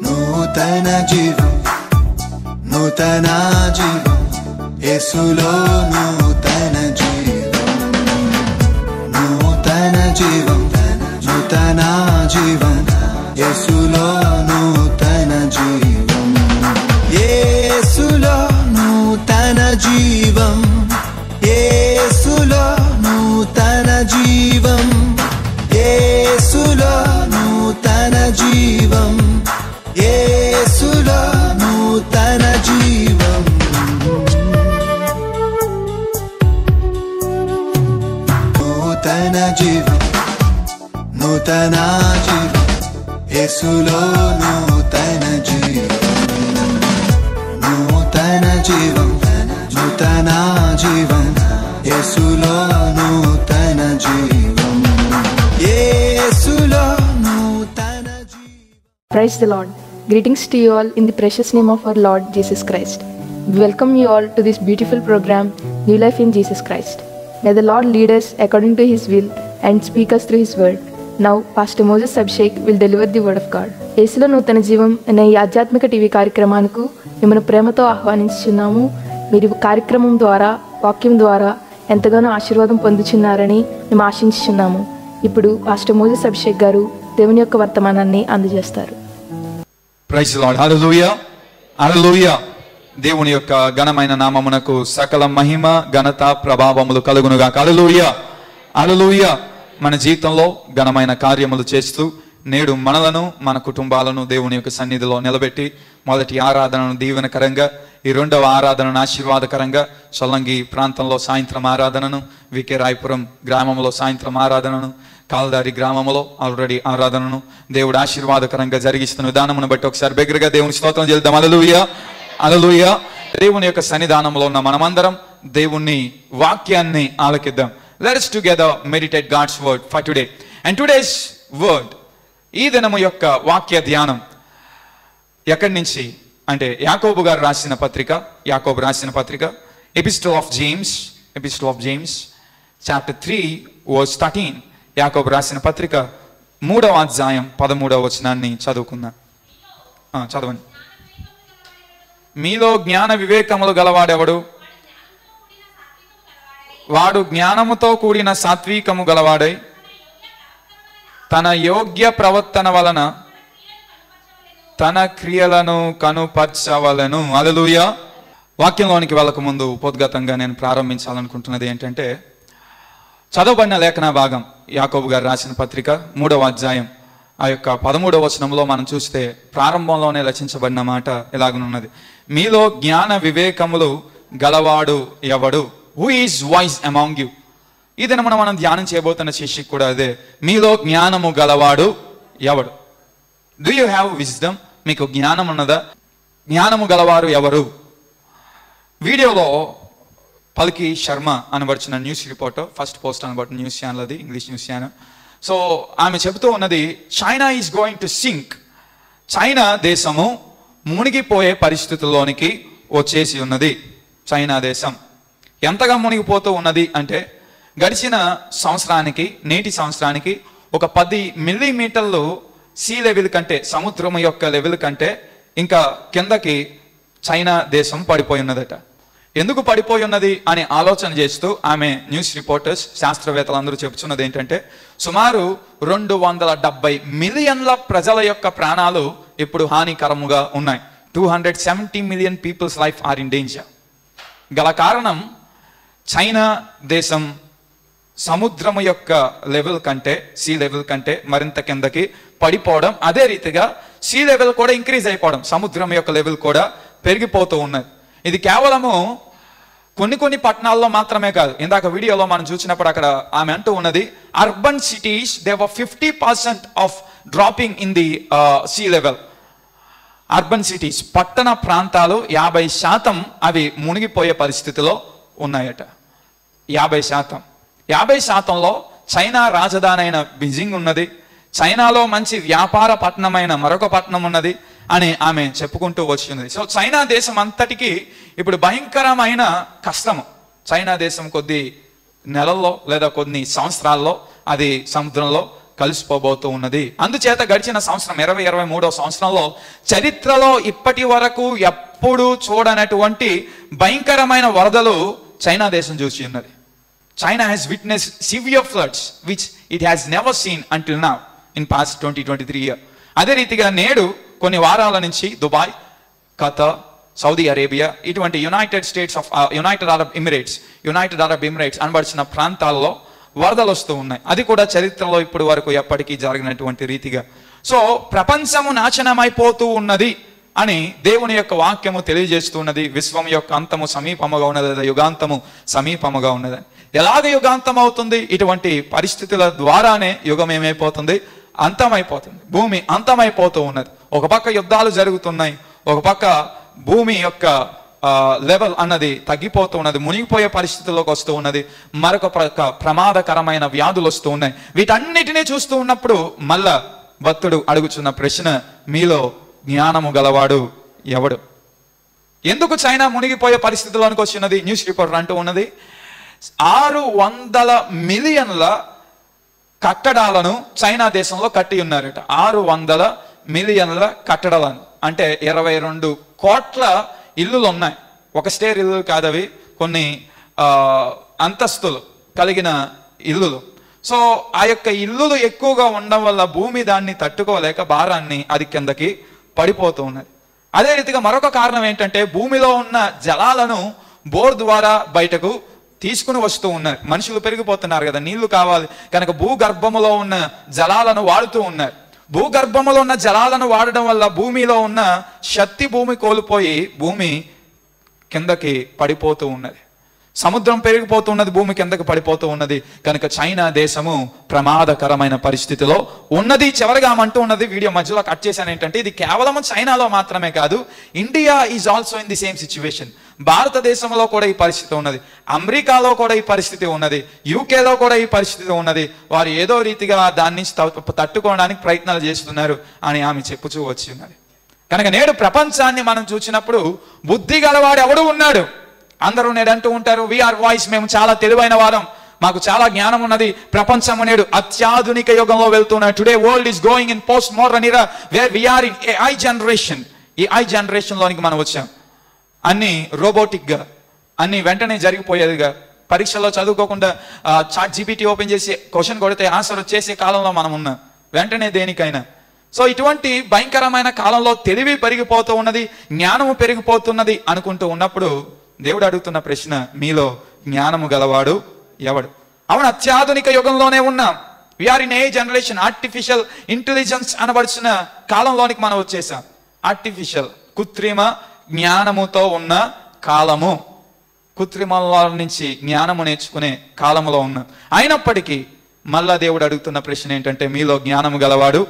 నూతన జీవం నూతన జీవం యేసులో నూతన జీవం నూతన జీవం నూతన జీవం యేసులో నూతన జీవం యేసులో నూతన జీవం యేసులో నూతన జీవం యేసులో నూతన జీవం యేసులో నూతన జీవం నూతన జీవం నూతన జీవం యేసులో నూతన జీవం నూతన జీవం నూతన జీవం యేసులో నూతన జీవం యేసులో నూతన జీవం. Praise the Lord. Greetings to you all in the precious name of our Lord Jesus Christ. We welcome you all to this beautiful program, New Life in Jesus Christ. May the Lord lead us according to His will and speak us through His word. Now, Pastor Moses Abhishek will deliver the word of God. యేసులో నూతన జీవం అనే ఈ ఆధ్యాత్మిక TV కార్యక్రమానికి మిమ్మల్ని ప్రేమతో ఆహ్వానించుచున్నాము. మీరు కార్యక్రమం ద్వారా వాక్యం ద్వారా ఎంతగానో ఆశీర్వాదం పొందుచున్నారని మేము ఆశించుచున్నాము. ఇప్పుడు పాస్టర్ మోజెస్ అభిషేక్ గారు దేవుని యొక్క వర్తమానాన్ని అందజేస్తారు. Praise the Lord. Hallelujah hallelujah. దేవుని యొక్క ఘనమైన నామమునకు సకల మహిమ ఘనత ప్రభావములు కలుగునుగా. హల్లెలూయా హల్లెలూయా. మన జీవితంలో ఘనమైన కార్యములు చేస్తూ నేడు మనలను మన కుటుంబాలను దేవుని యొక్క సన్నిధిలో నిలబెట్టి మొదటి ఆరాధనను దీవెనకరంగా, ఈ రెండవ ఆరాధనను ఆశీర్వాదకరంగా, సొల్లంగి ప్రాంతంలో సాయంత్రం ఆరాధనను, వికే రాయపురం గ్రామంలో సాయంత్రం ఆరాధనను, కాల్దారి గ్రామంలో ఆల్రెడీ ఆరాధనను దేవుడు ఆశీర్వాదకరంగా జరిగిస్తున్న విధానమును బట్టి ఒకసారి బిగ్గరగా దేవుని స్తోత్రం చేద్దాం. హల్లెలూయా హల్లెలూయా. దేవుని యొక్క సన్నిధానంలో ఉన్న మనమందరం దేవుని వాక్యాన్ని ఆలకిద్దాం. Let us together meditate God's word for today. And today's word, ఈ దినము యొక్క వాక్య ధ్యానం ఎక్కడి నుంచి అంటే యాకోబు గారు రాసిన పత్రిక, యాకోబు రాసిన పత్రిక epistle of James chapter 3 verse 13. యాకోబు రాసిన పత్రిక 3వ అధ్యాయం 13వ వచనాన్ని చదువుకుందాం. చదవండి. మీలో జ్ఞాన వివేకములు గలవాడెవడు? వాడు జ్ఞానముతో కూడిన సాత్వికము గలవాడై తన యోగ్య ప్రవర్తన వలన తన క్రియలను కనుపరచవలెను. హల్లెలూయా. వాక్యంలోనికి వెళ్ళక ముందు ఉపోద్ఘాతంగా నేను ప్రారంభించాలనుకుంటున్నది ఏంటంటే, చదవబడిన లేఖన భాగం యాకోబు గారు రాసిన పత్రిక 3వ అధ్యాయం ఆ యొక్క 13వ వచనంలో మనం చూస్తే ప్రారంభంలోనే రచించబడిన మాట ఇలాగనున్నది. మీలో జ్ఞాన వివేకములు గలవాడు ఎవడు? Who is wise among you? ఈ దినమున మనం ధ్యానం చేయబోతున్న శీర్షిక కూడా అదే. మీలో జ్ఞానము గలవాడు ఎవడు? Do you have wisdom? మీకు జ్ఞానం ఉన్నదా? జ్ఞానము గలవారు ఎవరు? వీడియోలో పల్కి శర్మ అనబడుచున్న న్యూస్ రిపోర్టర్, ఫస్ట్ పోస్ట్ అనబడుతున్న న్యూస్ ఛానల్, అది ఇంగ్లీష్ న్యూస్ ఛానల్. సో ఆమె చెబుతూ ఉన్నది, China is going to sink. China దేశము మునిగిపోయే పరిస్థితుల్లోనికి వచ్చేసి ఉన్నది. చైనా దేశం ఎంతగా మునిగిపోతూ ఉన్నది అంటే, గడిచిన సంవత్సరానికి నేటి సంవత్సరానికి ఒక 10 మిల్లీమీటర్లు సీ లెవెల్ కంటే, సముద్రం యొక్క లెవెల్ కంటే ఇంకా కిందకి చైనా దేశం పడిపోయి ఉన్నదట. ఎందుకు పడిపోయి ఉన్నది అని ఆలోచన చేస్తూ ఆమె న్యూస్ రిపోర్టర్స్, శాస్త్రవేత్తలు అందరూ చెప్తున్నది ఏంటంటే, సుమారు 270 మిలియన్ల ప్రజల యొక్క ప్రాణాలు ఇప్పుడు హానికరముగా ఉన్నాయి. 270 million peoples life are in danger. గల కారణం చైనా దేశం సముద్రము యొక్క లెవెల్ కంటే, సీ లెవెల్ కంటే మరింత కిందకి పడిపోవడం, అదే రీతిగా సీ లెవెల్ కూడా ఇంక్రీజ్ అయిపోవడం, సముద్రం యొక్క లెవెల్ కూడా పెరిగిపోతూ ఉన్నది. ఇది కేవలము కొన్ని పట్టణాల్లో మాత్రమే కాదు. ఇందాక వీడియోలో మనం చూసినప్పుడు అక్కడ ఆమె అంటూ ఉన్నది, urban cities they were 50% of dropping in the sea level. Urban cities, పట్టణ ప్రాంతాలు 50% అవి మునిగిపోయే పరిస్థితిలో ఉన్నాయట. 50%. 50%లో చైనా రాజధాని అయిన బీజింగ్ ఉన్నది. చైనాలో మంచి వ్యాపార పట్టణమైన మరొక పట్టణం ఉన్నది అని ఆమె చెప్పుకుంటూ వచ్చింది. సో చైనా దేశం అంతటికి ఇప్పుడు భయంకరమైన కష్టము. చైనా దేశం కొద్ది నెలల్లో లేదా కొన్ని సంవత్సరాల్లో అది సముద్రంలో కలిసిపోబోతూ ఉన్నది. అందుచేత గడిచిన సంవత్సరం 2023వ సంవత్సరంలో చరిత్రలో ఇప్పటి వరకు ఎప్పుడు చూడనటువంటి భయంకరమైన వరదలు చైనా దేశం చూసి ఉన్నది. China has witnessed severe floods which it has never seen until now in past 2023 year. అదే రీతిగా నేడు కొన్ని వారాల నుంచి దుబాయ్, ఖతర్, సౌదీ అరేబియా ఇటువంటి యునైటెడ్ అరబ్ ఎమిరేట్స్ అనబడిన ప్రాంతాల్లో వరదలు వస్తూ ఉన్నాయి. అది కూడా చరిత్రలో ఇప్పటి వరకు ఎప్పటికీ జరిగినటువంటి రీతిగా. సో ప్రపంచము నాశనమైపోతూ ఉన్నది అని దేవుని యొక్క వాక్యము తెలియజేస్తున్నది. విశ్వం యొక్క అంతము సమీపముగా ఉన్నది, లేదా యుగాంతము సమీపముగా ఉన్నదని. ఎలాగ యుగాంతం అవుతుంది? ఇటువంటి పరిస్థితుల ద్వారానే యుగం ఏమైపోతుంది? అంతమైపోతుంది. భూమి అంతమైపోతూ ఉన్నది. ఒక పక్క యుద్ధాలు జరుగుతున్నాయి, ఒక పక్క భూమి యొక్క లెవెల్ అన్నది తగ్గిపోతూ ఉన్నది, మునిగిపోయే పరిస్థితుల్లోకి వస్తూ ఉన్నది. మరొక పక్క ప్రమాదకరమైన వ్యాధులు వస్తూ ఉన్నాయి. వీటన్నిటినీ చూస్తూ ఉన్నప్పుడు మళ్ళా భక్తుడు అడుగుచున్న ప్రశ్న, మీలో జ్ఞానము గలవాడు ఎవడు? ఎందుకు చైనా మునిగిపోయే పరిస్థితుల్లోనికి వచ్చినది? న్యూస్ రిపోర్టర్ అంటూ ఉన్నది 600 మిలియన్ల కట్టడాలను చైనా దేశంలో కట్టి ఉన్నారట. 600 మిలియన్ల కట్టడాలను అంటే 22 కోట్ల ఇల్లులు ఉన్నాయి. ఒక స్టేర్ ఇల్లు కాదవి, కొన్ని అంతస్తులు కలిగిన ఇల్లులు. సో ఆ యొక్క ఇల్లులు ఎక్కువగా ఉండడం వల్ల భూమి దాన్ని తట్టుకోలేక భారాన్ని అది కిందకి పడిపోతూ ఉన్నది. అదే రీతిగా మరొక కారణం ఏంటంటే భూమిలో ఉన్న జలాలను బోర్ ద్వారా బయటకు తీసుకుని వస్తూ ఉన్నారు. మనుషులు పెరిగిపోతున్నారు కదా, నీళ్లు కావాలి కనుక భూగర్భములో ఉన్న జలాలను వాడుతూ ఉన్నారు. భూగర్భములో ఉన్న జలాలను వాడడం వల్ల భూమిలో ఉన్న శక్తి భూమి కోల్పోయి భూమి కిందకి పడిపోతూ ఉన్నది. సముద్రం పెరిగిపోతున్నది, భూమి కిందకి పడిపోతూ ఉన్నది. కనుక చైనా దేశము ప్రమాదకరమైన పరిస్థితిలో ఉన్నది. చివరిగా అంటూ ఉన్నది, వీడియో మధ్యలో కట్ చేశాను ఏంటంటే, ఇది కేవలం చైనాలో మాత్రమే కాదు, India is also in the same situation. భారతదేశంలో కూడా ఈ పరిస్థితి ఉన్నది, అమెరికాలో కూడా ఈ పరిస్థితి ఉన్నది, యూకేలో కూడా ఈ పరిస్థితి ఉన్నది. వారు ఏదో రీతిగా దాన్ని తట్టుకోవడానికి ప్రయత్నాలు చేస్తున్నారు అని ఆమె చెప్పుచూ వచ్చి ఉన్నది. కనుక నేడు ప్రపంచాన్ని మనం చూసినప్పుడు బుద్ధి గలవాడు ఎవడు ఉన్నాడు? అందరూ నేడు అంటూ ఉంటారు, వీఆర్ వాయిస్, మేము చాలా తెలివైన వారం, మాకు చాలా జ్ఞానం ఉన్నది. ప్రపంచం నేడు అత్యాధునిక యుగంలో వెళ్తున్నాడు. Today world is going in post modern era where we're in AI generation. ఈ ఐ జనరేషన్ లోనికి మనం వచ్చాం. అన్ని రోబోటిక్ గా, అన్ని వెంటనే జరిగిపోయేదిగా. పరీక్షల్లో చదువుకోకుండా చాట్ జీపీటీ ఓపెన్ చేసి క్వశ్చన్ కొడితే ఆన్సర్ వచ్చేసే కాలంలో మనం ఉన్నాం, వెంటనే దేనికైనా. సో ఇటువంటి భయంకరమైన కాలంలో తెలివి పెరిగిపోతూ ఉన్నది, జ్ఞానము పెరిగిపోతున్నది అనుకుంటూ ఉన్నప్పుడు దేవుడు అడుగుతున్న ప్రశ్న, మీలో జ్ఞానము గలవాడు ఎవడు? అవును, అత్యాధునిక యుగంలోనే ఉన్నాం. We're in a generation. Artificial intelligence అనబడిన కాలంలోనికి మనం వచ్చేసాం. ఆర్టిఫిషియల్, కృత్రిమ జ్ఞానముతో ఉన్న కాలము, కృత్రిమల నుంచి జ్ఞానము నేర్చుకునే కాలములో ఉన్నాం. అయినప్పటికీ మళ్ళా దేవుడు అడుగుతున్న ప్రశ్న ఏంటంటే, మీలో జ్ఞానము గలవాడు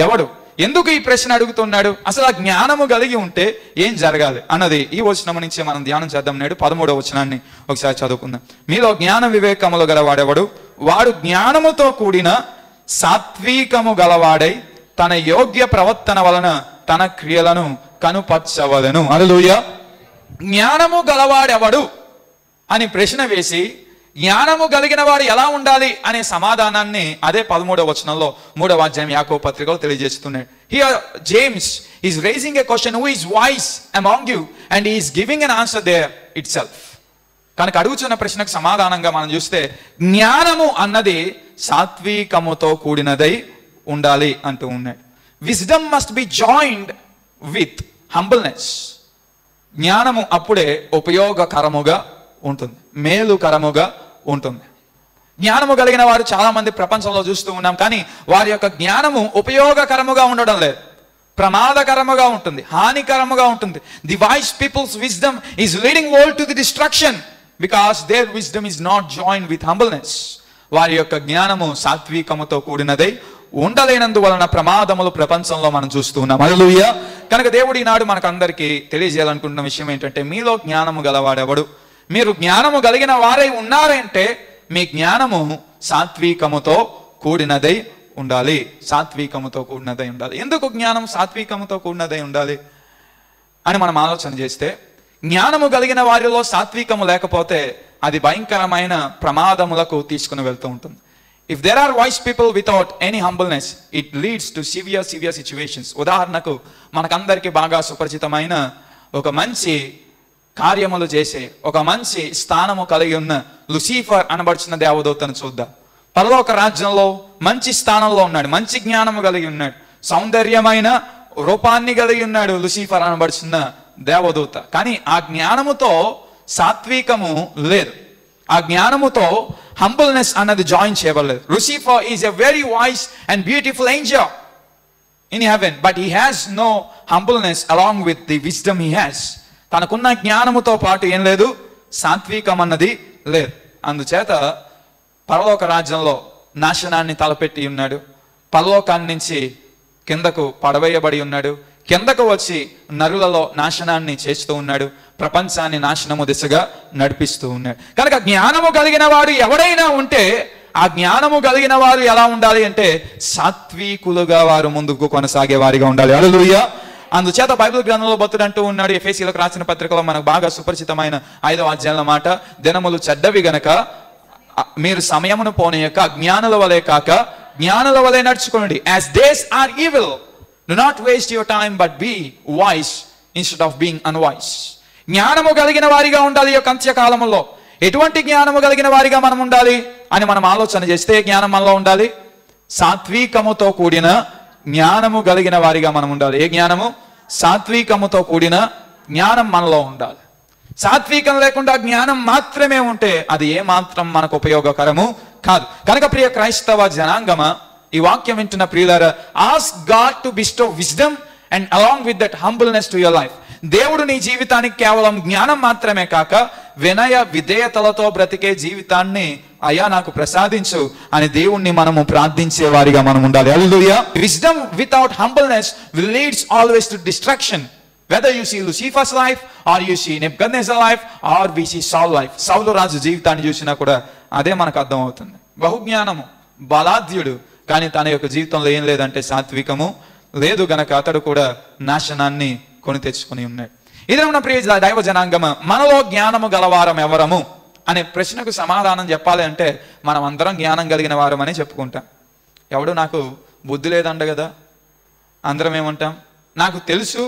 ఎవడు? ఎందుకు ఈ ప్రశ్న అడుగుతున్నాడు? అసలు ఆ జ్ఞానము కలిగి ఉంటే ఏం జరగాలి అన్నది ఈ వచనం నుంచి మనం ధ్యానం చేద్దాం. నేడు 13వ వచనాన్ని ఒకసారి చదువుకుందాం. మీలో జ్ఞాన వివేకములు గలవాడెవడు? వాడు జ్ఞానముతో కూడిన సాత్వికము గలవాడై తన యోగ్య ప్రవర్తన వలన తన క్రియలను కనుపరచవలెను. హల్లెలూయా. జ్ఞానము గలవాడెవడు అని ప్రశ్న వేసి, జ్ఞానము కలిగిన వాడు ఎలా ఉండాలి అనే సమాధానాన్ని అదే 13వ వచనంలో 3వ అధ్యాయం యాకోబు పత్రికలో తెలియజేస్తున్నాడు. Here James is raising a question, who is wise among you, and he is giving an answer there itself. కనుక అడుగుతున్న ప్రశ్నకు సమాధానంగా మనం చూస్తే, జ్ఞానము అన్నది సాత్వికముతో కూడినదై ఉండాలి అంటూ ఉన్నాడు. Wisdom must be joined with humbleness. జ్ఞానము అప్పుడే ఉపయోగకరముగా ఉంటుంది, మేలుకరముగా ఉంటుంది. జ్ఞానము కలిగిన వారు చాలా మంది ప్రపంచంలో చూస్తూ ఉన్నాం, కానీ వారి యొక్క జ్ఞానము ఉపయోగకరముగా ఉండడం లేదు, ప్రమాదకరముగా ఉంటుంది, హానికరముగా ఉంటుంది. The wise peoples wisdom is leading world to the destruction because their wisdom is not joined with humbleness. వారి యొక్క జ్ఞానము సాత్వికముతో కూడినదై ఉండలేనందువలన ప్రమాదములు ప్రపంచంలో మనం చూస్తూ ఉన్నాం. హల్లెలూయా. కనుక దేవుడు ఈనాడు మనకు అందరికీ తెలియజేయాలనుకుంటున్న విషయం ఏంటంటే, మీలో జ్ఞానము గలవాడెవడు? మీరు జ్ఞానము కలిగిన వారై ఉన్నారంటే మీ జ్ఞానము సాత్వికముతో కూడినదై ఉండాలి. సాత్వికముతో కూడినదై ఉండాలి. ఎందుకు జ్ఞానం సాత్వికముతో కూడినదై ఉండాలి అని మనం ఆలోచన చేస్తే, జ్ఞానము కలిగిన వారిలో సాత్వికము లేకపోతే అది భయంకరమైన ప్రమాదములకు తీసుకుని వెళ్తూ ఉంటుంది. If there are wise people without any humbleness, it leads to severe situations. ఉదాహరణకు మనకందరికీ బాగా సుపరిచితమైన ఒక మంచి కార్యములు చేసే ఒక మంచి స్థానము కలిగి ఉన్న లూసిఫర్ అనబడుచున్న దేవదూతను చూద్దాం. పరలోక రాజ్యంలో మంచి స్థానంలో ఉన్నాడు, మంచి జ్ఞానము కలిగి ఉన్నాడు, సౌందర్యమైన రూపాన్ని కలిగి ఉన్నాడు లూసిఫర్ అనబడుచున్న దేవదూత. కానీ ఆ జ్ఞానముతో సాత్వికము లేదు, ఆ జ్ఞానముతో హంబుల్నెస్ అన్నది జాయిన్ చేయబడలేదు. Lucifer is a very wise and beautiful angel in heaven, but he has no humbleness along with the wisdom he has. తనకున్న జ్ఞానముతో పాటు ఏం లేదు, సాత్వికం అన్నది లేదు. అందుచేత పరలోక రాజ్యంలో నాశనాన్ని తలపెట్టి ఉన్నాడు, పరలోకాన్ని నుంచి కిందకు పడవేయబడి ఉన్నాడు, కిందకు వచ్చి నరులలో నాశనాన్ని చేస్తూ ఉన్నాడు, ప్రపంచాన్ని నాశనము దిశగా నడిపిస్తూ ఉన్నాడు. కనుక జ్ఞానము కలిగిన వాడు ఎవడైనా ఉంటే ఆ జ్ఞానము కలిగిన వారు ఎలా ఉండాలి అంటే సాత్వికులుగా వారు ముందుకు కొనసాగే వారిగా ఉండాలి. హల్లెలూయా. అందుచేత బైబిల్ గ్రంథంలో భక్తుడు అంటూ ఉన్నాడు, ఎఫెసీయులకు రాసిన పత్రికలో మనకు బాగా సుపరిచితమైన 5వ అధ్యాయంలో మాట, దినములు చెడ్డవి గనక మీరు సమయమును పోనీయక జ్ఞానుల వలె కాక జ్ఞానుల వలె నడుచుకోండి. As days are evil, do not waste your time but be wise instead of being unwise. జ్ఞానము కలిగిన వారిగా ఉండాలి. ఈ యొక్క అంత్యకాలంలో ఎటువంటి జ్ఞానము కలిగిన వారిగా మనం ఉండాలి అని మనం ఆలోచన చేస్తే, జ్ఞానం మనలో ఉండాలి, సాత్వికముతో కూడిన జ్ఞానము కలిగిన వారిగా మనం ఉండాలి. ఏ జ్ఞానము? సాత్వికముతో కూడిన జ్ఞానం మనలో ఉండాలి. సాత్వికం లేకుండా జ్ఞానం మాత్రమే ఉంటే అది ఏ మాత్రం మనకు ఉపయోగకరము కాదు. కనుక ప్రియ క్రైస్తవ జనాంగమ, ఈ వాక్యం వింటున్న ప్రియులారా, ask God to bestow wisdom and along with that humbleness to your life. దేవుడు నీ జీవితానికి కేవలం జ్ఞానం మాత్రమే కాక వినయ విధేయతలతో బ్రతికే జీవితాన్ని అయ్యా నాకు ప్రసాదించు అని దేవుణ్ణి మనము ప్రార్థించే వారిగా మనం ఉండాలి. హల్లెలూయా. Wisdom without humbleness will leads always to destruction. Whether you see Lucifer's life or you see Nebuchadnezzar's life or we see Saul life. సౌలు రాజు జీవితాన్ని చూసినా కూడా అదే మనకు అర్థం అవుతుంది. బహుజ్ఞానము, బలాధ్యుడు, కానీ తన యొక్క జీవితంలో ఏం లేదంటే సాత్వికము లేదు గనక అతడు కూడా నాశనాన్ని కొని తెచ్చుకొని ఉన్నాడు. ఇదే ఉన్న ప్రియ దైవ జనాంగమ, మనలో జ్ఞానము గలవారం ఎవరము అనే ప్రశ్నకు సమాధానం చెప్పాలి అంటే మనం అందరం జ్ఞానం కలిగిన వారం అని చెప్పుకుంటాం. ఎవడు నాకు బుద్ధి లేదంట కదా, అందరం ఏమంటాం, నాకు తెలుసు,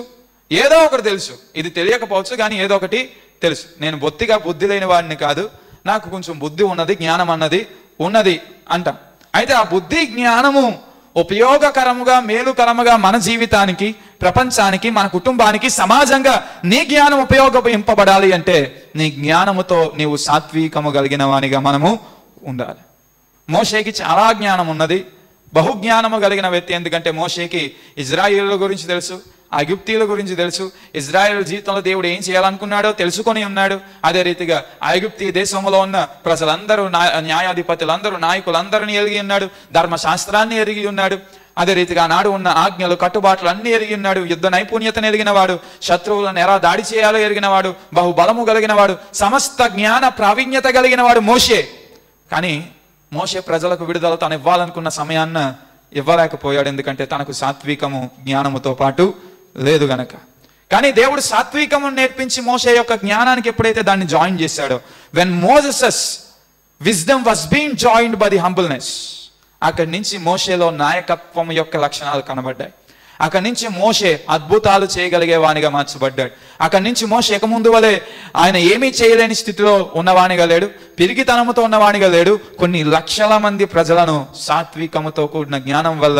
ఏదో ఒకటి తెలుసు, ఇది తెలియకపోవచ్చు కానీ ఏదో ఒకటి తెలుసు, నేను బొత్తిగా బుద్ధి లేని వాడిని కాదు, నాకు కొంచెం బుద్ధి ఉన్నది, జ్ఞానం అన్నది ఉన్నది అంటాం. అయితే ఆ బుద్ధి జ్ఞానము ఉపయోగకరముగా మేలుకరముగా మన జీవితానికి, ప్రపంచానికి, మన కుటుంబానికి, సమాజంగా నీ జ్ఞానం ఉపయోగింపబడాలి అంటే నీ జ్ఞానముతో నీవు సాత్వికము కలిగిన వానిగా మనము ఉండాలి. మోషేకి చాలా జ్ఞానం ఉన్నది, బహుజ్ఞానము కలిగిన వ్యక్తి. ఎందుకంటే మోషేకి ఇజ్రాయేలుల గురించి తెలుసు, ఐగుప్తీయుల గురించి తెలుసు, ఇజ్రాయేల్ జీవితంలో దేవుడు ఏం చేయాలనుకున్నాడో తెలుసుకొని ఉన్నాడు. అదే రీతిగా ఐగుప్తీ దేశంలో ఉన్న ప్రజలందరూ, న్యాయాధిపతులందరూ, నాయకులందరినీ ఎరిగి ఉన్నాడు, ధర్మశాస్త్రాన్ని ఎరిగి ఉన్నాడు. అదే రీతిగా నాడు ఉన్న ఆజ్ఞలు, కట్టుబాట్లు అన్ని ఎరిగి ఉన్నాడు, యుద్ధ నైపుణ్యతను ఎరిగిన వాడు, శత్రువులను ఎలా దాడి చేయాలో ఎరిగిన వాడు, బహుబలము కలిగిన వాడు, సమస్త జ్ఞాన ప్రావీణ్యత కలిగిన వాడు మోషే. కానీ మోషే ప్రజలకు విడుదల తను ఇవ్వాలనుకున్న సమయాన్న ఇవ్వలేకపోయాడు, ఎందుకంటే తనకు సాత్వికము జ్ఞానముతో పాటు లేదు గనక. కానీ దేవుడు సాత్వికము నేర్పించి మోషే యొక్క జ్ఞానానికి ఎప్పుడైతే దాన్ని జాయిన్ చేశాడో, when Moses wisdom was being joined by the humbleness, అక్కడి నుంచి మోషేలో నాయకత్వం యొక్క లక్షణాలు కనబడ్డాయి. అక్కడి నుంచి మోషే అద్భుతాలు చేయగలిగే వానిగా మార్చబడ్డాడు. అక్కడి నుంచి మోషే ఇక ముందు వలె ఆయన ఏమీ చేయలేని స్థితిలో ఉన్నవానిగా లేడు, పిరిగితనముతో ఉన్నవానిగా లేడు. కొన్ని లక్షల మంది ప్రజలను సాత్వికముతో కూడిన జ్ఞానం వల్ల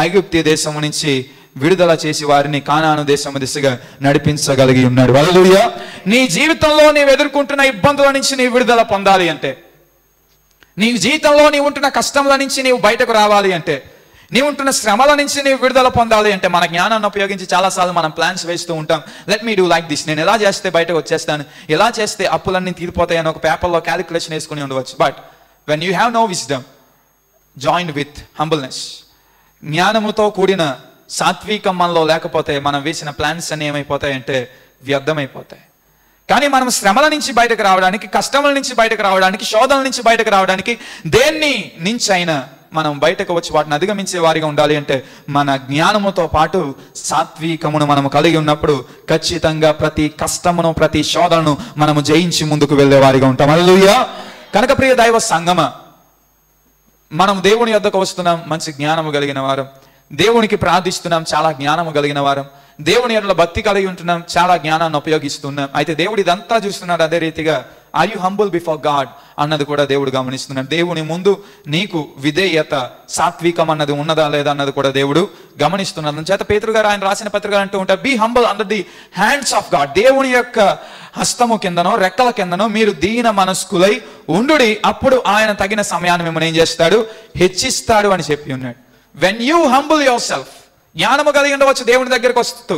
ఐగుప్తీ దేశం నుంచి విడుదల చేసి వారిని కానాను దేశం దిశగా నడిపించగలిగి ఉన్నాడు. హల్లెలూయా. నీ జీవితంలో నీవు ఎదుర్కొంటున్న ఇబ్బందుల నుంచి నీవు విడుదల పొందాలి అంటే, నీ జీవితంలో నీవు ఉంటున్న కష్టముల నుంచి నీవు బయటకు రావాలి అంటే, నీవు ఉంటున్న శ్రమల నుంచి నీవు విడుదల పొందాలి అంటే మన జ్ఞానాన్ని ఉపయోగించి చాలాసార్లు మనం ప్లాన్స్ వేస్తూ ఉంటాం. Let me do like this, నేను ఎలా చేస్తే బయటకు వచ్చేస్తాను, ఎలా చేస్తే అప్పులన్నీ తీరిపోతాయని ఒక పేపర్లో క్యాలిక్యులేషన్ వేసుకుని ఉండవచ్చు. But when you have no wisdom joined with humbleness, జ్ఞానముతో కూడిన సాత్వికం మనలో లేకపోతే మనం వేసిన ప్లాన్స్ అన్ని ఏమైపోతాయంటే వ్యర్థమైపోతాయి. కానీ మనం శ్రమల నుంచి బయటకు రావడానికి, కష్టముల నుంచి బయటకు రావడానికి, శోధనల నుంచి బయటకు రావడానికి దేన్ని నుంచి అయినా మనం బయటకు వచ్చి వాటిని అధిగమించే వారిగా ఉండాలి అంటే మన జ్ఞానముతో పాటు సాత్వికమును మనము కలిగి ఉన్నప్పుడు ఖచ్చితంగా ప్రతి కష్టమును, ప్రతి శోధనను మనము జయించి ముందుకు వెళ్ళే వారిగా ఉంటాం. హల్లెలూయా. కనుక ప్రియ దైవ సంగమ, మనం దేవుని యొద్దకు వస్తున్నాం మంచి జ్ఞానము కలిగిన వారం, దేవునికి ప్రార్థిస్తున్నాం చాలా జ్ఞానము కలిగిన వారం, దేవుని ఎడల భక్తి కలిగి ఉంటున్నాం, చాలా జ్ఞానాన్ని ఉపయోగిస్తున్నాం. అయితే దేవుడు ఇదంతా చూస్తున్నాడు. అదే రీతిగా are you humble before God అన్నది కూడా దేవుడు గమనిస్తున్నాడు. దేవుని ముందు నీకు విధేయత, సాత్వికం అన్నది ఉన్నదా లేదా అన్నది కూడా దేవుడు గమనిస్తున్నాడు. అందుచేత పేతురు గారు ఆయన రాసిన పత్రిక అంటూ ఉంటారు, be humble under the hands of God. దేవుని యొక్క హస్తము కిందనో రెక్కల కిందనో మీరు దీన మనస్కులై ఉండుడి, అప్పుడు ఆయన తగిన సమయాన్ని మిమ్మల్ని ఏం చేస్తాడు, హెచ్చిస్తాడు అని చెప్పి ఉన్నాడు. When you humble your self, జ్ఞానము కలిగి ఉండవచ్చు. దేవుని దగ్గరకు వస్తూ,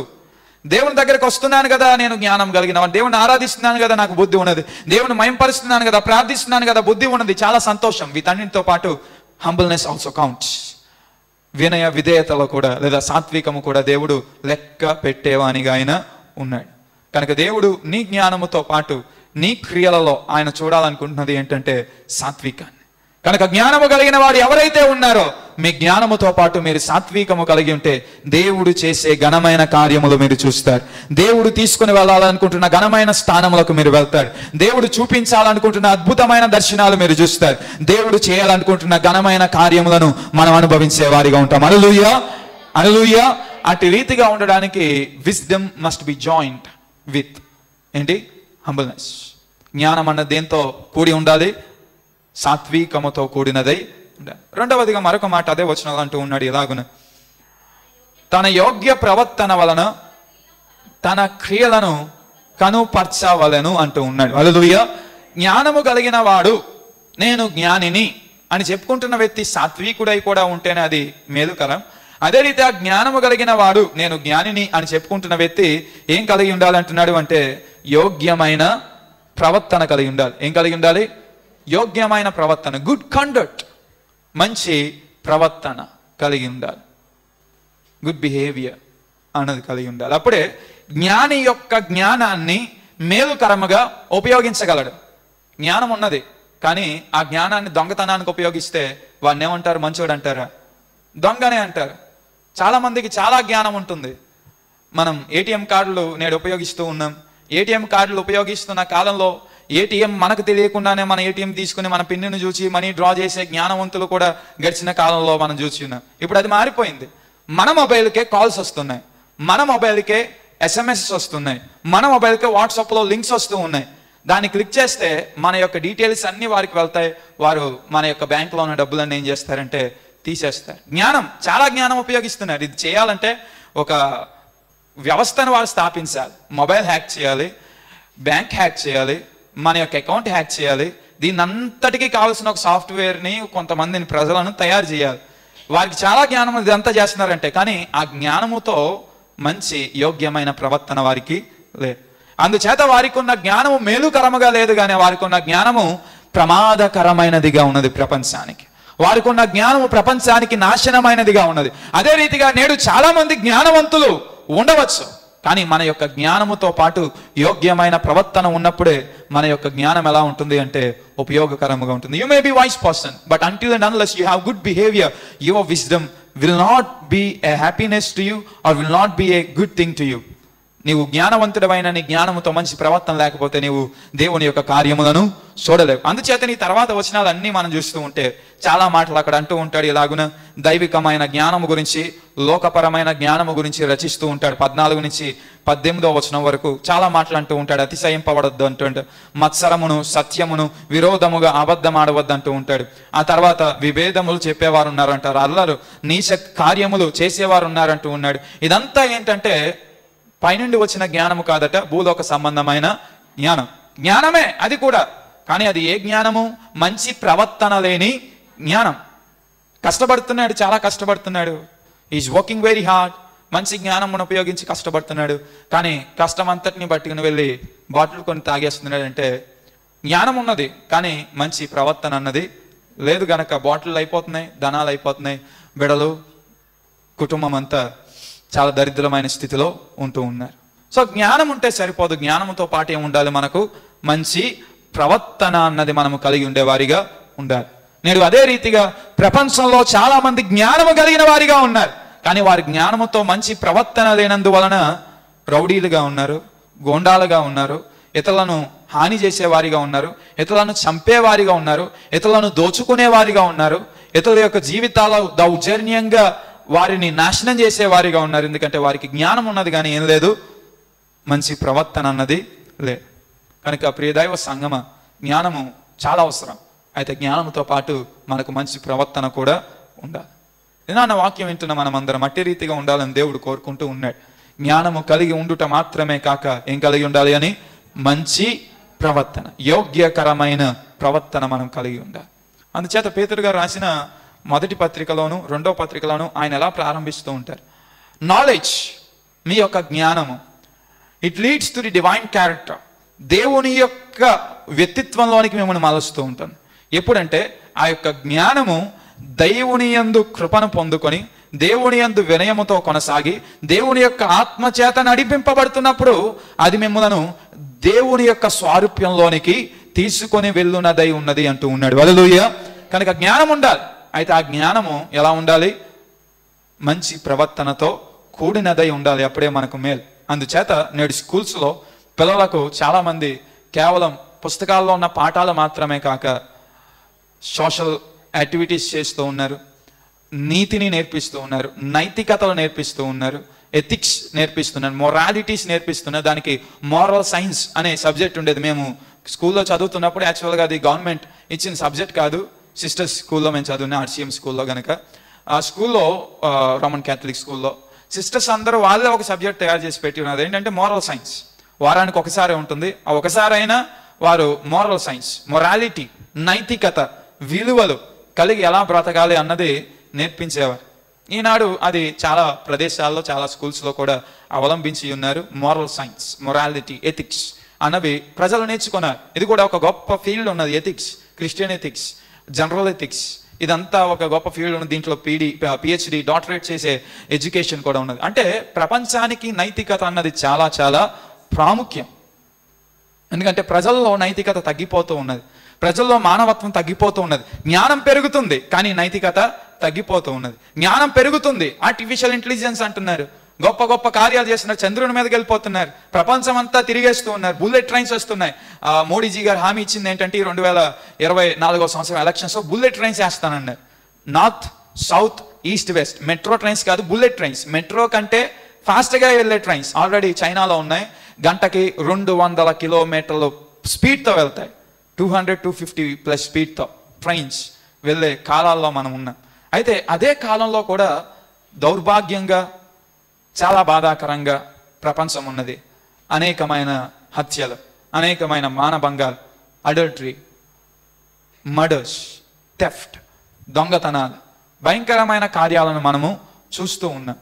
దేవుని దగ్గరకు వస్తున్నాను కదా నేను జ్ఞానం కలిగిన, దేవుని ఆరాధిస్తున్నాను కదా నాకు బుద్ధి ఉన్నది, దేవుని మయంపరుస్తున్నాను కదా, ప్రార్థిస్తున్నాను కదా బుద్ధి ఉన్నది, చాలా సంతోషం. వీటన్నిటితో పాటు హంబుల్నెస్ ఆల్సో కౌంట్స్. వినయ విధేయతలో కూడా లేదా సాత్వికము కూడా దేవుడు లెక్క పెట్టేవానిగా ఆయన ఉన్నాడు. కనుక దేవుడు నీ జ్ఞానముతో పాటు నీ క్రియలలో ఆయన చూడాలనుకుంటున్నది ఏంటంటే సాత్వికాన్ని. కనుక జ్ఞానము కలిగిన వాడు ఎవరైతే ఉన్నారో మీ జ్ఞానముతో పాటు మీరు సాత్వికము కలిగి ఉంటే దేవుడు చేసే ఘనమైన కార్యములు మీరు చూస్తారు. దేవుడు తీసుకుని వెళ్ళాలనుకుంటున్న ఘనమైన స్థానములకు మీరు వెళ్తారు. దేవుడు చూపించాలనుకుంటున్న అద్భుతమైన దర్శనాలు మీరు చూస్తారు. దేవుడు చేయాలనుకుంటున్న ఘనమైన కార్యములను మనం అనుభవించే వారిగా ఉంటాం. హల్లెలూయా, హల్లెలూయా. అటు రీతిగా ఉండడానికి wisdom must be joint with ఏంటి, హంబుల్నెస్. జ్ఞానం అన్నది దేంతో కూడి ఉండాలి, సాత్వికముతో కూడినదై ఉండాలి. రెండవదిగా మరొక మాట అదే వచనాలు అంటూ ఉన్నాడు ఇలాగున, తన యోగ్య ప్రవర్తన వలన తన క్రియలను కనుపర్చవలెను అంటూ ఉన్నాడు. హల్లెలూయా. జ్ఞానము కలిగిన వాడు నేను జ్ఞానిని అని చెప్పుకుంటున్న వ్యక్తి సాత్వికుడై కూడా ఉంటేనే అది మేలుకరం. అదే రీతి ఆ జ్ఞానము కలిగిన వాడు నేను జ్ఞానిని అని చెప్పుకుంటున్న వ్యక్తి ఏం కలిగి ఉండాలంటున్నాడు అంటే యోగ్యమైన ప్రవర్తన కలిగి ఉండాలి. ఏం కలిగి ఉండాలి, యోగ్యమైన ప్రవర్తన, గుడ్ కండక్ట్, మంచి ప్రవర్తన కలిగి ఉండాలి, గుడ్ బిహేవియర్ అన్నది కలిగి ఉండాలి. అప్పుడే జ్ఞాని యొక్క జ్ఞానాన్ని మేలుకరముగా ఉపయోగించగలడు. జ్ఞానం ఉన్నది కానీ ఆ జ్ఞానాన్ని దొంగతనానికి ఉపయోగిస్తే వాడిని ఏమంటారు, మంచోడు అంటారా, దొంగనే అంటారు. చాలా మందికి చాలా జ్ఞానం ఉంటుంది. మనం ఏటీఎం కార్డులు నేడు ఉపయోగిస్తూ ఉన్నాం. ఏటీఎం కార్డులు ఉపయోగిస్తున్న కాలంలో ఏటీఎం మనకు తెలియకుండానే మన ఏటీఎం తీసుకుని మన పిన్నును చూసి మనీ డ్రా చేసే జ్ఞానవంతులు కూడా గడిచిన కాలంలో మనం చూసి ఉన్నాం. ఇప్పుడు అది మారిపోయింది. మన మొబైల్కే కాల్స్ వస్తున్నాయి, మన మొబైల్కే SMS వస్తున్నాయి, మన మొబైల్కే వాట్సాప్లో లింక్స్ వస్తూ ఉన్నాయి. దాన్ని క్లిక్ చేస్తే మన యొక్క డీటెయిల్స్ అన్ని వారికి వెళ్తాయి. వారు మన యొక్క బ్యాంకులో ఉన్న డబ్బులన్నీ ఏం చేస్తారంటే తీసేస్తారు. జ్ఞానం, చాలా జ్ఞానం ఉపయోగిస్తున్నారు. ఇది చేయాలంటే ఒక వ్యవస్థను వారు స్థాపించాలి. మొబైల్ హ్యాక్ చేయాలి, బ్యాంక్ హ్యాక్ చేయాలి, మన యొక్క అకౌంట్ హ్యాక్ చేయాలి. దీని అంతటికీ కావాల్సిన ఒక సాఫ్ట్వేర్ని, కొంతమందిని ప్రజలను తయారు చేయాలి. వారికి చాలా జ్ఞానం ఇదంతా చేస్తున్నారంటే, కానీ ఆ జ్ఞానముతో మంచి యోగ్యమైన ప్రవర్తన వారికి లేదు. అందుచేత వారికి ఉన్న జ్ఞానము మేలుకరముగా లేదు, కానీ వారికి ఉన్న జ్ఞానము ప్రమాదకరమైనదిగా ఉన్నది ప్రపంచానికి. వారికి ఉన్న జ్ఞానము ప్రపంచానికి నాశనమైనదిగా ఉన్నది. అదే రీతిగా నేడు చాలా మంది జ్ఞానవంతులు ఉండవచ్చు, కానీ మన యొక్క జ్ఞానముతో పాటు యోగ్యమైన ప్రవర్తన ఉన్నప్పుడే మన యొక్క జ్ఞానం ఎలా ఉంటుంది అంటే ఉపయోగకరముగా ఉంటుంది. You may be wise person, but until and unless you have good behaviour, your wisdom will not be a happiness to you or will not be a good thing to you. నీవు జ్ఞానవంతుడమైన నీ జ్ఞానముతో మంచి ప్రవర్తన లేకపోతే నీవు దేవుని యొక్క కార్యములను చూడలేవు. అందుచేత నీ తర్వాత వచనాలు అన్నీ మనం చూస్తూ ఉంటే చాలా మాటలు అక్కడ అంటూ ఉంటాడు. ఇలాగున దైవికమైన జ్ఞానము గురించి, లోకపరమైన జ్ఞానము గురించి రచిస్తూ ఉంటాడు. 14 నుంచి 18వ వచనం వరకు చాలా మాటలు అంటూ ఉంటాడు. అతిశయింపబడద్దు అంటుంటాడు. మత్సరమును, సత్యమును, విరోధముగా అబద్ధం ఆడవద్దు అంటూ ఉంటాడు. ఆ తర్వాత విభేదములు చెప్పేవారు ఉన్నారంటారు, అల్లరు నీచ కార్యములు చేసేవారు ఉన్నారంటూ ఉన్నాడు. ఇదంతా ఏంటంటే పైనుండి వచ్చిన జ్ఞానము కాదట, భూలోక సంబంధమైన జ్ఞానం. జ్ఞానమే అది కూడా, కానీ అది ఏ జ్ఞానము, మంచి ప్రవర్తన లేని జ్ఞానం. కష్టపడుతున్నాడు, చాలా కష్టపడుతున్నాడు, ఈజ్ వర్కింగ్ వెరీ హార్డ్, మంచి జ్ఞానమును ఉపయోగించి కష్టపడుతున్నాడు, కానీ కష్టం అంతటిని పట్టుకుని వెళ్ళి బాటిల్ కొని తాగేస్తున్నాడు. అంటే జ్ఞానం ఉన్నది కానీ మంచి ప్రవర్తన అన్నది లేదు గనక బాటిల్ అయిపోతున్నాయి, ధనాలు అయిపోతున్నాయి, బిడలు, కుటుంబం అంతా చాలా దరిద్రమైన స్థితిలో ఉంటూ ఉన్నారు. సో జ్ఞానం ఉంటే సరిపోదు, జ్ఞానంతో పాటు ఏమి ఉండాలి? మనకు మంచి ప్రవర్తన అన్నది మనము కలిగి ఉండేవారిగా ఉండాలి. నేడు అదే రీతిగా ప్రపంచంలో చాలా మంది జ్ఞానము కలిగిన వారిగా ఉన్నారు, కానీ వారి జ్ఞానముతో మంచి ప్రవర్తన లేనందువలన రౌడీలుగా ఉన్నారు, గోండాలుగా ఉన్నారు, ఇతరులను హాని చేసేవారిగా ఉన్నారు, ఇతరులను చంపేవారిగా ఉన్నారు, ఇతరులను దోచుకునేవారిగా ఉన్నారు, ఇతరుల యొక్క జీవితాల దౌర్జన్యంగా వారిని నాశనం చేసేవారిగా ఉన్నారు. ఎందుకంటే వారికి జ్ఞానం ఉన్నది కానీ ఏం లేదు, మంచి ప్రవర్తన అన్నది లేదు. కనుక ప్రియదైవ సంగమ, జ్ఞానము చాలా అవసరం. అయితే జ్ఞానంతో పాటు మనకు మంచి ప్రవర్తన కూడా ఉండాలి. నిన్న వాక్యం వింటున్న మనం అందరం అట్టి రీతిగా ఉండాలని దేవుడు కోరుకుంటూ ఉన్నాడు. జ్ఞానము కలిగి ఉండుట మాత్రమే కాక ఏం కలిగి ఉండాలి అని? మంచి ప్రవర్తన, యోగ్యకరమైన ప్రవర్తన మనం కలిగి ఉండాలి. అందుచేత పేతురు గారు రాసిన మొదటి పత్రికలోను రెండో పత్రికలోను ఆయన ఎలా ప్రారంభిస్తూ ఉంటారు? నాలెడ్జ్, మీ యొక్క జ్ఞానము, it leads to the divine character. దేవుని యొక్క వ్యక్తిత్వంలోనికి మిమ్మల్ని మలుస్తూ ఉంటాను. ఎప్పుడంటే ఆ యొక్క జ్ఞానము దేవుని యందు కృపను పొందుకొని, దేవుని యందు వినయముతో కొనసాగి, దేవుని యొక్క ఆత్మచేత నడిపింపబడుతున్నప్పుడు అది మిమ్మలను దేవుని యొక్క స్వారూప్యంలోనికి తీసుకొని వెళ్ళునదై ఉన్నది అంటూ ఉన్నాడు. హల్లెలూయా. కనుక జ్ఞానం ఉండాలి. అయితే ఆ జ్ఞానము ఎలా ఉండాలి? మంచి ప్రవర్తనతో కూడినదై ఉండాలి. అప్పుడే మనకు మేలు. అందుచేత నేడు స్కూల్స్లో పిల్లలకు చాలామంది కేవలం పుస్తకాల్లో ఉన్న పాఠాలు మాత్రమే కాక సోషల్ యాక్టివిటీస్ చేస్తూ ఉన్నారు, నీతిని నేర్పిస్తూ ఉన్నారు, నైతికతలు నేర్పిస్తూ ఉన్నారు, ఎథిక్స్ నేర్పిస్తున్నారు, మొరాలిటీస్ నేర్పిస్తున్నారు. దానికి మోరల్ సైన్స్ అనే సబ్జెక్ట్ ఉండేది. మేము స్కూల్లో చదువుతున్నప్పుడు యాక్చువల్గా అది గవర్నమెంట్ ఇచ్చిన సబ్జెక్ట్ కాదు. సిస్టర్స్ స్కూల్లో మేము చదివిన ఆర్సీఎం స్కూల్లో కనుక ఆ స్కూల్లో రోమన్ క్యాథలిక్ స్కూల్లో సిస్టర్స్ అందరూ వాళ్ళే ఒక సబ్జెక్ట్ తయారు చేసి పెట్టి ఉన్నది. ఏంటంటే మోరల్ సైన్స్. వారానికి ఒకసారి ఉంటుంది. ఆ ఒకసారైనా వారు మోరల్ సైన్స్, మొరాలిటీ, నైతికత, విలువలు కలిగి ఎలా బ్రతకాలి అన్నది నేర్పించేవారు. ఈనాడు అది చాలా ప్రదేశాల్లో చాలా స్కూల్స్లో కూడా అవలంబించి ఉన్నారు. మోరల్ సైన్స్, మొరాలిటీ, ఎథిక్స్ అన్నవి ప్రజలు నేర్చుకున్నారు. ఇది కూడా ఒక గొప్ప ఫీల్డ్ ఉన్నది. Ethics, Christian ethics, general ethics, ఇదంతా ఒక గొప్ప ఫీల్డ్ ఉన్నది. దీంట్లో పిహెచ్డి, డాక్టరేట్ చేసే ఎడ్యుకేషన్ కూడా ఉన్నది. అంటే ప్రపంచానికి నైతికత అన్నది చాలా చాలా ప్రాముఖ్యం. ఎందుకంటే ప్రజల్లో నైతికత తగ్గిపోతూ ఉన్నది, ప్రజల్లో మానవత్వం తగ్గిపోతూ ఉన్నది. జ్ఞానం పెరుగుతుంది కానీ నైతికత తగ్గిపోతూ ఉన్నది. జ్ఞానం పెరుగుతుంది, ఆర్టిఫిషియల్ ఇంటెలిజెన్స్ అంటున్నారు, గొప్ప గొప్ప కార్యాలు చేస్తున్నారు, చంద్రుని మీదకి వెళ్ళిపోతున్నారు, ప్రపంచం అంతా తిరిగేస్తూ ఉన్నారు, బుల్లెట్ ట్రైన్స్ వస్తున్నాయి. మోడీజీ గారు హామీ ఇచ్చింది ఏంటంటే 2024 సంవత్సరం ఎలక్షన్స్ బుల్లెట్ ట్రైన్స్ వేస్తానన్నారు. North, south, east, west, metro trains కాదు, బుల్లెట్ ట్రైన్స్. మెట్రో కంటే ఫాస్ట్గా వెళ్ళే ట్రైన్స్ ఆల్రెడీ చైనాలో ఉన్నాయి. గంటకి 200 కిలోమీటర్లు స్పీడ్తో వెళ్తాయి. 200-250+ స్పీడ్తో ట్రైన్స్ వెళ్ళే కాలాల్లో మనం ఉన్నాం. అయితే అదే కాలంలో కూడా దౌర్భాగ్యంగా, చాలా బాధాకరంగా ప్రపంచం ఉన్నది. అనేకమైన హత్యలు, అనేకమైన మానభంగాలు, అడల్టరీ, మర్డర్స్, థెఫ్ట్, దొంగతనాలు, భయంకరమైన కార్యాలను మనము చూస్తూ ఉన్నాం.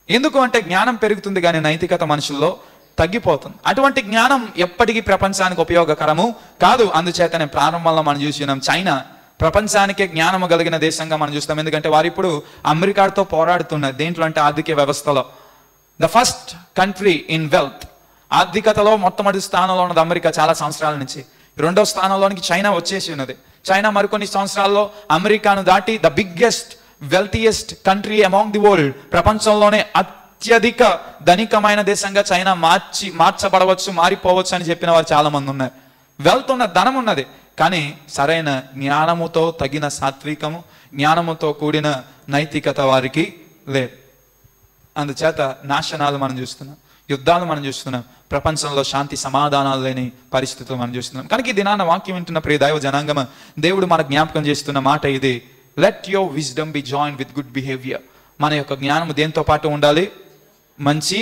ఎందుకు అంటే జ్ఞానం పెరుగుతుంది కానీ నైతికత మనుషుల్లో తగ్గిపోతుంది. అటువంటి జ్ఞానం ఎప్పటికీ ప్రపంచానికి ఉపయోగకరము కాదు. అందుచేతనే ప్రారంభంలో మనం చూసినాం, చైనా ప్రపంచానికే జ్ఞానము కలిగిన దేశంగా మనం చూస్తాం. ఎందుకంటే వారు ఇప్పుడు అమెరికాతో పోరాడుతున్నారు. దేంట్లో అంటే ఆర్థిక వ్యవస్థలో. The first country in wealth, ఆర్థికతలో మొట్టమొదటి స్థానంలో ఉన్నది అమెరికా చాలా సంవత్సరాల నుంచి. రెండో స్థానంలోనికి చైనా వచ్చేసి ఉన్నది. చైనా మరికొన్ని సంవత్సరాల్లో అమెరికాను దాటి the biggest, wealthiest country among the world, ప్రపంచంలోనే అత్యధిక ధనికమైన దేశంగా చైనా మార్చబడవచ్చు, మారిపోవచ్చు అని చెప్పిన వారు చాలా మంది ఉన్నారు. వెల్త్ ఉన్న, ధనం ఉన్నది, కానీ సరైన జ్ఞానముతో తగిన సాత్వికము, జ్ఞానముతో కూడిన నైతికత వారికి లేదు. అందుచేత నాశనాలు మనం చూస్తున్నాం, యుద్ధాలు మనం చూస్తున్నాం, ప్రపంచంలో శాంతి సమాధానాలు లేని పరిస్థితులు మనం చూస్తున్నాం. కనుక ఈ దినాన వాక్యం వింటున్న ప్రియ దైవ జనాంగమ, దేవుడు మన జ్ఞాపకం చేస్తున్న మాట ఇది, let your wisdom be join with good behaviour. మన యొక్క జ్ఞానము దేంతో పాటు ఉండాలి? మంచి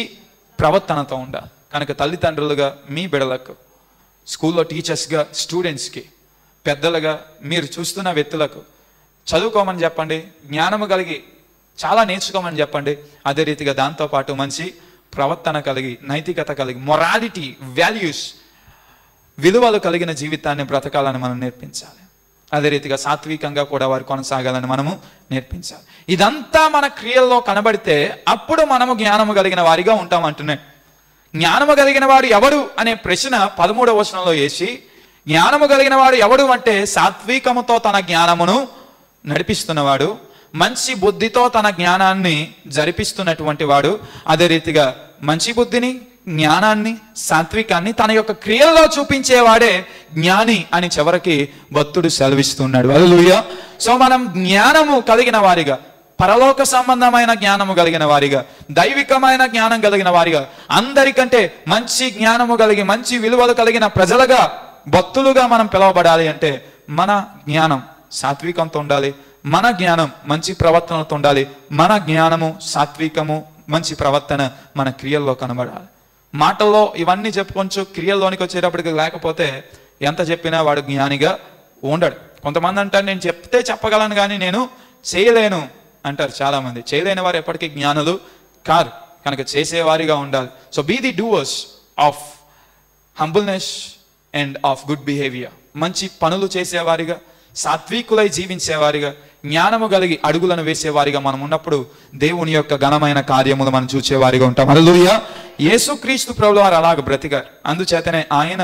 ప్రవర్తనతో ఉండాలి. కనుక తల్లిదండ్రులుగా మీ బిడ్డలకు, స్కూల్లో టీచర్స్గా స్టూడెంట్స్కి, పెద్దలుగా మీరు చూస్తున్న వ్యక్తులకు చదువుకోమని చెప్పండి, జ్ఞానము కలిగి చాలా నేర్చుకోమని చెప్పండి. అదే రీతిగా దాంతోపాటు మంచి ప్రవర్తన కలిగి, నైతికత కలిగి, మొరాలిటీ, వాల్యూస్, విలువలు కలిగిన జీవితాన్ని బ్రతకాలని మనం నేర్పించాలి. అదే రీతిగా సాత్వికంగా కూడా వారు కొనసాగాలని మనము నేర్పించాలి. ఇదంతా మన క్రియల్లో కనబడితే అప్పుడు మనము జ్ఞానము కలిగిన వారిగా ఉంటాం అంటున్నాడు. జ్ఞానము కలిగిన వాడు ఎవడు అనే ప్రశ్న 13వ వచనంలో వేసి, జ్ఞానము కలిగిన వాడు ఎవడు అంటే సాత్వికముతో తన జ్ఞానమును నడిపిస్తున్నవాడు, మంచి బుద్ధితో తన జ్ఞానాన్ని జరిపిస్తున్నటువంటి వాడు. అదే రీతిగా మంచి బుద్ధిని, జ్ఞానాన్ని, సాత్వికాన్ని తన యొక్క క్రియల్లో చూపించేవాడే జ్ఞాని అని చివరికి భక్తుడు సెలవిస్తున్నాడు. హల్లెలూయా. సో మనం జ్ఞానము కలిగిన వారిగా, పరలోక సంబంధమైన జ్ఞానము కలిగిన వారిగా, దైవికమైన జ్ఞానం కలిగిన వారిగా, అందరికంటే మంచి జ్ఞానము కలిగి మంచి విలువలు కలిగిన ప్రజలుగా, భక్తులుగా మనం పిలువబడాలి అంటే మన జ్ఞానం సాత్వికంతో ఉండాలి, మన జ్ఞానం మంచి ప్రవర్తనతో ఉండాలి, మన జ్ఞానము సాత్వికము మంచి ప్రవర్తన మన క్రియల్లో కనబడాలి. మాటల్లో ఇవన్నీ చెప్పుకొంచు, క్రియల్లోనికి వచ్చేటప్పటికి లేకపోతే ఎంత చెప్పినా వాడు జ్ఞానిగా ఉండడు. కొంతమంది అంటారు నేను చెప్తే చెప్పగలను కానీ నేను చేయలేను అంటారు. చాలా మంది చేయలేని వారు ఎప్పటికీ జ్ఞానులు కారు, కనుక చేసేవారిగా ఉండాలి. So be the doers of humbleness and of good behaviour. మంచి పనులు చేసేవారిగా, సాత్వికులై జీవించేవారిగా, జ్ఞానము కలిగి అడుగులను వేసేవారిగా మనం ఉన్నప్పుడు దేవుని యొక్క ఘనమైన కార్యములు మనం చూసేవారిగా ఉంటాం. హల్లెలూయా. యేసుక్రీస్తు ప్రభువు వారు అలాగ బ్రతికారు. అందుచేతనే ఆయన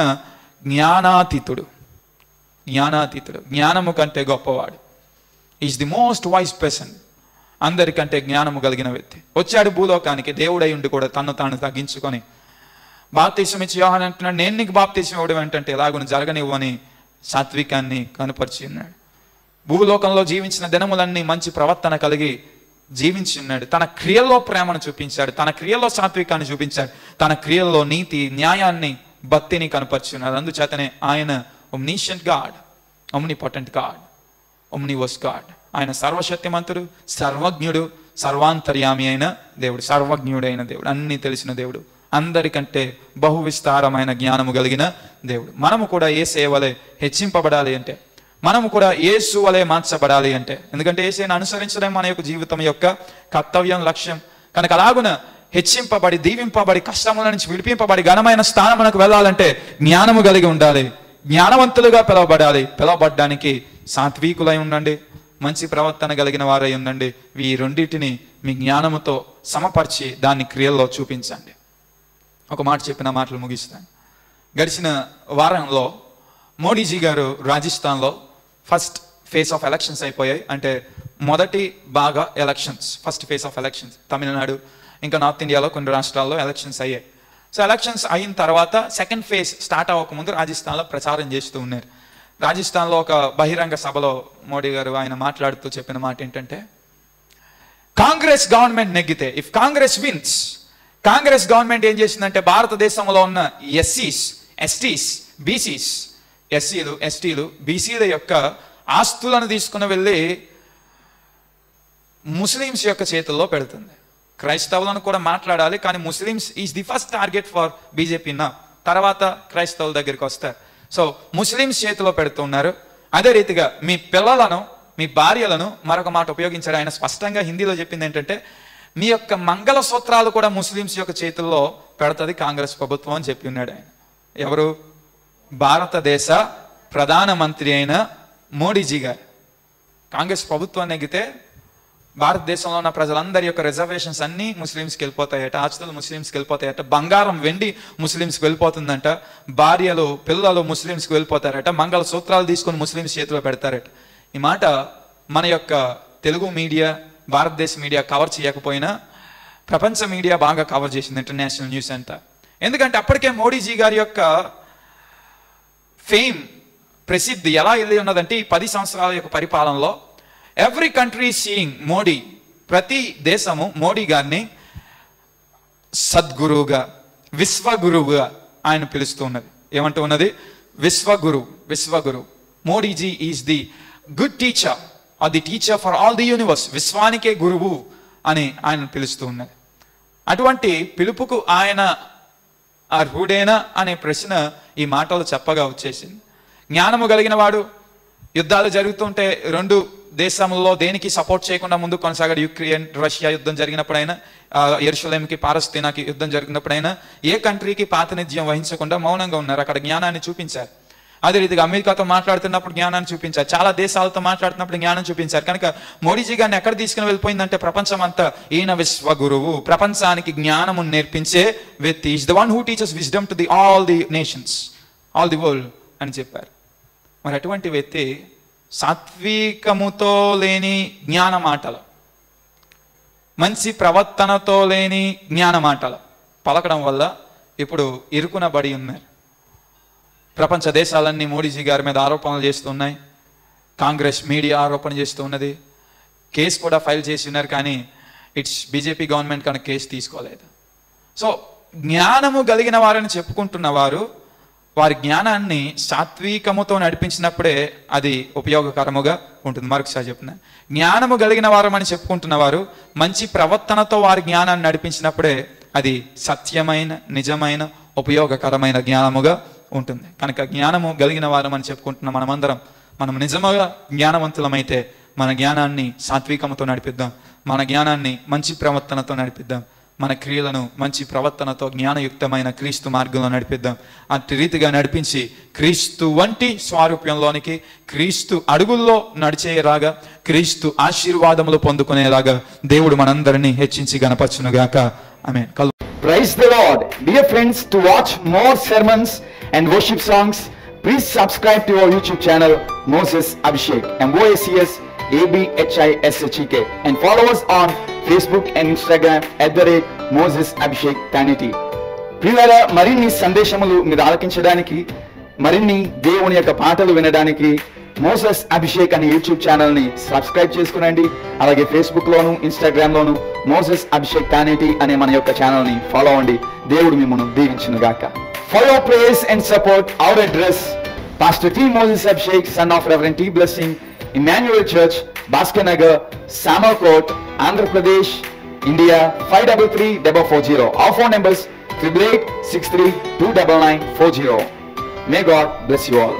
జ్ఞానాతీతుడు. జ్ఞానము కంటే గొప్పవాడు. Is the most wise person. అందరికంటే జ్ఞానము కలిగిన వ్యక్తి వచ్చాడు భూలోకానికి. దేవుడై ఉండి కూడా తను తాను తగ్గించుకొని బాప్తీసం ఇచ్చి యోహాను అంటున్నాడు, నేను నీకు బాప్తీసం ఇవ్వడం ఏంటంటే ఎలాగో జరగనివ్వని సాత్వికాన్ని కనపరిచి ఉన్నాడు. భూలోకంలో జీవించిన దినములన్నీ మంచి ప్రవర్తన కలిగి జీవించి ఉన్నాడు. తన క్రియల్లో ప్రేమను చూపించాడు, తన క్రియల్లో సాత్వికాన్ని చూపించాడు, తన క్రియల్లో నీతి, న్యాయాన్ని, భక్తిని కనపరిచి ఉన్నాడు. అందుచేతనే ఆయన omniscient God, omnipotent God, omnivorous God. ఆయన సర్వశక్తిమంతుడు, సర్వజ్ఞుడు, సర్వాంతర్యామి అయిన దేవుడు, సర్వజ్ఞుడైన దేవుడు, అన్ని తెలిసిన దేవుడు, అందరికంటే బహు విస్తారమైన జ్ఞానము కలిగిన దేవుడు. మనము కూడా యేసు వలె హెచ్చింపబడాలి అంటే, మనము కూడా యేసు వలె మార్చబడాలి అంటే, ఎందుకంటే యేసుని అనుసరించడం మన యొక్క జీవితం యొక్క కర్తవ్యం, లక్ష్యం. కనుక అలాగున హెచ్చింపబడి, దీవింపబడి, కష్టముల నుంచి విడిపింపబడి ఘనమైన స్థానమునకు వెళ్ళాలంటే జ్ఞానము కలిగి ఉండాలి, జ్ఞానవంతులుగా పిలువబడాలి. పిలువబడ్డానికి సాత్వికులై ఉండండి, మంచి ప్రవర్తన కలిగిన వారై ఉండండి. ఈ రెండింటిని మీ జ్ఞానముతో సమపరిచి దాన్ని క్రియల్లో చూపించండి. ఒక మాట చెప్పిన మాటలు ముగిస్తాను. గడిచిన వారంలో మోడీజీ గారు రాజస్థాన్లో ఫస్ట్ ఫేజ్ ఆఫ్ ఎలక్షన్స్ అయిపోయాయి. అంటే మొదటి బాగా elections, first phase of elections Tamil Nadu ఇంకా నార్త్ ఇండియాలో కొన్ని రాష్ట్రాల్లో ఎలక్షన్స్ అయ్యాయి. సో ఎలక్షన్స్ అయిన తర్వాత సెకండ్ ఫేజ్ స్టార్ట్ అవ్వకముందు రాజస్థాన్లో ప్రచారం చేస్తూ ఉన్నారు. రాజస్థాన్లో ఒక బహిరంగ సభలో మోడీ గారు ఆయన మాట్లాడుతూ చెప్పిన మాట ఏంటంటే, కాంగ్రెస్ గవర్నమెంట్ నెగ్గితే, if Congress wins, Congress government ఏం చేసిందంటే భారతదేశంలో ఉన్న ఎస్సీస్, ఎస్టీస్, బీసీస్, ఎస్సీలు, ఎస్టీలు, బీసీల యొక్క ఆస్తులను తీసుకుని వెళ్ళి ముస్లిమ్స్ యొక్క చేతుల్లో పెడుతుంది. క్రైస్తవులను కూడా మాట్లాడాలి, కానీ Muslims is the first target for BJP నా, తర్వాత క్రైస్తవుల దగ్గరికి వస్తారు. సో ముస్లిమ్స్ చేతిలో పెడుతున్నారు. అదే రీతిగా మీ పిల్లలను, మీ భార్యలను, మరొక మాట ఉపయోగించాడు ఆయన స్పష్టంగా హిందీలో చెప్పింది ఏంటంటే, మీ యొక్క మంగళసూత్రాలు కూడా ముస్లిమ్స్ యొక్క చేతుల్లో పెడుతుంది కాంగ్రెస్ ప్రభుత్వం అని చెప్పి ఉన్నాడు ఆయన. ఎవరు? భారతదేశ ప్రధానమంత్రి అయిన మోడీజీ గారు. కాంగ్రెస్ ప్రభుత్వాన్ని ఎగితే భారతదేశంలో ఉన్న ప్రజలందరి యొక్క రిజర్వేషన్స్ అన్నీ ముస్లిమ్స్కి వెళ్ళిపోతాయట, ఆస్తులు ముస్లిమ్స్కి వెళ్ళిపోతాయట, బంగారం, వెండి ముస్లిమ్స్కి వెళ్ళిపోతుందంట, భార్యలు, పిల్లలు ముస్లిమ్స్కి వెళ్ళిపోతారట, మంగళ సూత్రాలు తీసుకొని ముస్లిమ్స్ చేతిలో పెడతారట. ఈ మాట మన యొక్క తెలుగు మీడియా, భారతదేశ మీడియా కవర్ చేయకపోయినా ప్రపంచ మీడియా బాగా కవర్ చేసింది, ఇంటర్నేషనల్ న్యూస్ అంతా. ఎందుకంటే అప్పటికే మోడీజీ గారి యొక్క ఫేమ్, ప్రసిద్ధి ఎలా వెళ్ళి ఉన్నదంటే ఈ 10 సంవత్సరాల యొక్క పరిపాలనలో ఎవ్రీ కంట్రీ సీయింగ్ మోడీ, ప్రతి దేశము మోడీ గారిని సద్గురువుగా, విశ్వగురువుగా ఆయన పిలుస్తూ ఉన్నది. ఏమంటూ ఉన్నది? విశ్వగురు, విశ్వగురు. Modiji is the good teacher or the teacher for all the universe. విశ్వానికే గురువు అని ఆయన పిలుస్తూ ఉన్నది. అటువంటి పిలుపుకు ఆయన అర్హుడేనా అనే ప్రశ్న ఈ మాటలు చెప్పగా వచ్చేసింది. జ్ఞానము కలిగిన వాడు, యుద్ధాలు జరుగుతుంటే రెండు దేశంలో దేనికి సపోర్ట్ చేయకుండా ముందు కొనసాగాడు. యుక్రెయిన్ రష్యా యుద్ధం జరిగినప్పుడైనా, యెరూషలేంకి పాలస్తీనాకి యుద్ధం జరిగినప్పుడైనా ఏ కంట్రీకి ప్రాతినిధ్యం వహించకుండా మౌనంగా ఉన్నారు. అక్కడ జ్ఞానాన్ని చూపించారు. అదే రీతిగా అమెరికాతో మాట్లాడుతున్నప్పుడు జ్ఞానాన్ని చూపించారు, చాలా దేశాలతో మాట్లాడుతున్నప్పుడు జ్ఞానం చూపించారు. కనుక మోడీజీ గారిని ఎక్కడ తీసుకుని వెళ్ళిపోయిందంటే ప్రపంచం అంతా, ఈయన విశ్వగురువు, ప్రపంచానికి జ్ఞానము నేర్పించే వ్యక్తి, is the one who teachers wisdom to the all the nations, all the world అని చెప్పారు. మరి అటువంటి వ్యక్తి సాత్వికముతో లేని జ్ఞాన మాటలు, మంచి ప్రవర్తనతో లేని జ్ఞాన మాటలు పలకడం వల్ల ఇప్పుడు ఇరుకునబడి ఉన్నారు. ప్రపంచ దేశాలన్నీ మోడీజీ గారి మీద ఆరోపణలు చేస్తున్నాయి, కాంగ్రెస్ మీడియా ఆరోపణ చేస్తూ ఉన్నది, కేసు కూడా ఫైల్ చేసి ఉన్నారు. కానీ ఇట్స్ బీజేపీ గవర్నమెంట్ కనుక కేసు తీసుకోలేదు. సో జ్ఞానము కలిగిన వారని చెప్పుకుంటున్న వారు వారి జ్ఞానాన్ని సాత్వికముతో నడిపించినప్పుడే అది ఉపయోగకరముగా ఉంటుంది. మరొకసారి చెప్తున్నా, జ్ఞానము కలిగిన వారమని చెప్పుకుంటున్న వారు మంచి ప్రవర్తనతో వారి జ్ఞానాన్ని నడిపించినప్పుడే అది సత్యమైన, నిజమైన, ఉపయోగకరమైన జ్ఞానముగా ఉంటుంది. కనుక జ్ఞానము కలిగిన వారమని చెప్పుకుంటున్న మనమందరం, మనం నిజముగా జ్ఞానవంతులమైతే మన జ్ఞానాన్ని సాత్వికముతో నడిపిద్దాం, మన జ్ఞానాన్ని మంచి ప్రవర్తనతో నడిపిద్దాం, మన క్రియలను మంచి ప్రవర్తనతో జ్ఞానయుక్తమైన క్రీస్తు మార్గంలో నడిపిద్దాం. అట్టి రీతిగా నడిపించి క్రీస్తు వంటి స్వారూప్యంలోనికి, క్రీస్తు అడుగుల్లో నడిచేలాగా, క్రీస్తు ఆశీర్వాదములు పొందుకునేలాగా దేవుడు మనందరినీ హెచ్చించి గణపరచునుగాక. ఆమేన్. Praise the Lord. Dear friends, to watch more sermons and worship songs, please subscribe to our YouTube channel Moses Abhishek, MOSES ABHISHEK, and follow us on Facebook and Instagram @Moses Abhishek Tanity. ప్రియులారా, మరిన్ని సందేశములు మీరు ఆలకించడానికి, మరిన్ని దేవుని యొక్క పాటలు వినడానికి Moses Abhishek అనే YouTube channel ని సబ్స్క్రైబ్ చేసుకునండి. అలాగే ఫేస్బుక్ లోను, ఇన్స్టాగ్రామ్ లోను మోసెస్ అభిషేక్ తానేటి అనే మన యొక్క ఛానల్ ని ఫాలో అవ్వండి. దేవుడు మిమ్మల్ని దీవించును గాక. For your praise and support, our address: Pastor T. Moses Abhishek, son of Reverend T. Blessing, Emmanuel Church, Bhaskar, Samalkot, Andhra Pradesh, India 533440. Our phone numbers 8883 29940. May God bless you all.